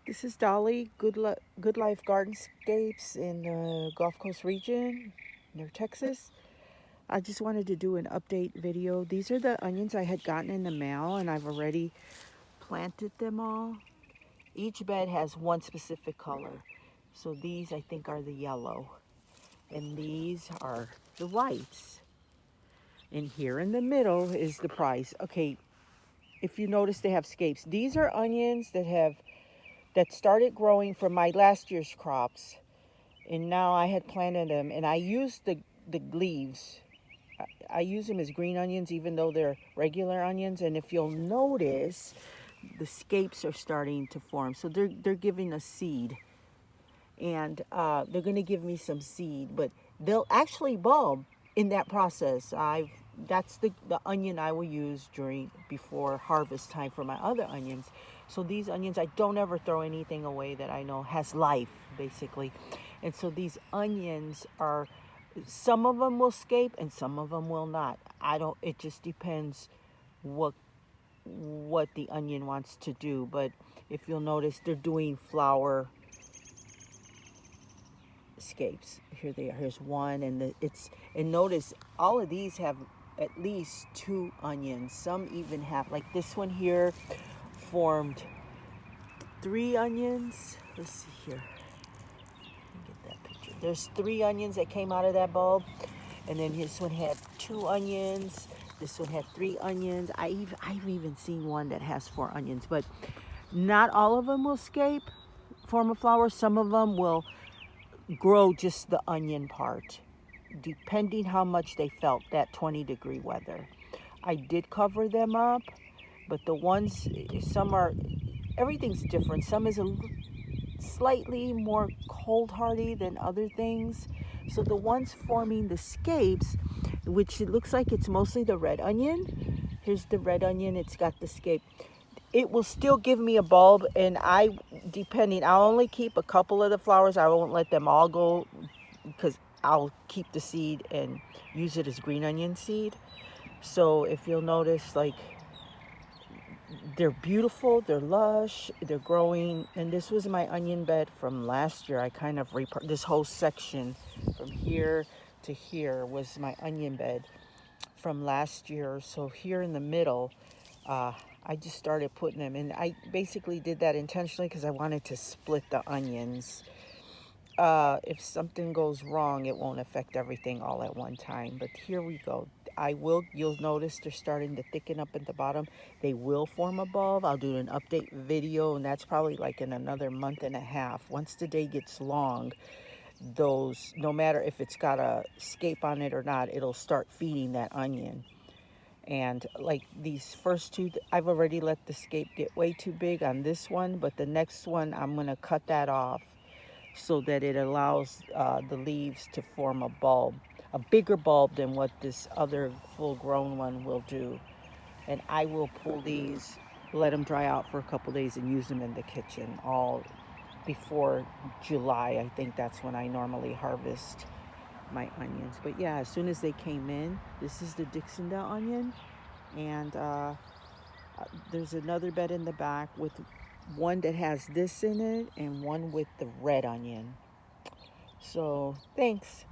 This is Dolly, Good Life Gardenscapes in the Gulf Coast region near Texas. I just wanted to do an update video. These are the onions I had gotten in the mail, and I've already planted them all. Each bed has one specific color. So these I think are the yellow, and these are the whites. And here in the middle is the price. Okay, if you notice, they have scapes. These are onions that started growing from my last year's crops, and now I had planted them, and I used the leaves. I use them as green onions even though they're regular onions, and if you'll notice, the scapes are starting to form, so they're giving a seed, and they're going to give me some seed, but they'll actually bulb in that process. That's the onion I will use before harvest time for my other onions. So these onions, I don't ever throw anything away that I know has life, basically. And so these onions are, some of them will scape and some of them will not. It just depends what the onion wants to do. But if you'll notice, they're doing flower scapes. Here they are. Here's one, and notice all of these have at least 2 onions. Some even have, like this one here, formed 3 onions. Let's see here. Get that picture. There's 3 onions that came out of that bulb, and then this one had 2 onions. This one had 3 onions. I've even seen one that has 4 onions, but not all of them will form a flower. Some of them will grow just the onion part, depending how much they felt that 20-degree weather. I did cover them up, but the ones, everything's different. Some is slightly more cold hardy than other things. So the ones forming the scapes, which it looks like it's mostly the red onion. Here's the red onion, it's got the scape. It will still give me a bulb, and I'll only keep a couple of the flowers. I won't let them all go, because I'll keep the seed and use it as green onion seed. So if you'll notice, like, they're beautiful, they're lush, they're growing. And this was my onion bed from last year. I kind of this whole section from here to here was my onion bed from last year. So here in the middle, I just started putting them in. I basically did that intentionally because I wanted to split the onions. If something goes wrong, it won't affect everything all at one time. But here we go. You'll notice they're starting to thicken up at the bottom. They will form a bulb. I'll do an update video, and that's probably like in another month and a half. Once the day gets long, those, no matter if it's got a scape on it or not, it'll start feeding that onion. And like these first 2, I've already let the scape get way too big on this one, but the next one, I'm going to cut that off so that it allows the leaves to form a bulb, a bigger bulb than what this other full-grown one will do. And I will pull these, let them dry out for a couple days, and use them in the kitchen all before July. I think that's when I normally harvest my onions. But yeah, as soon as they came in, this is the Dixondale onion, and there's another bed in the back with one that has this in it and one with the red onion. So thanks.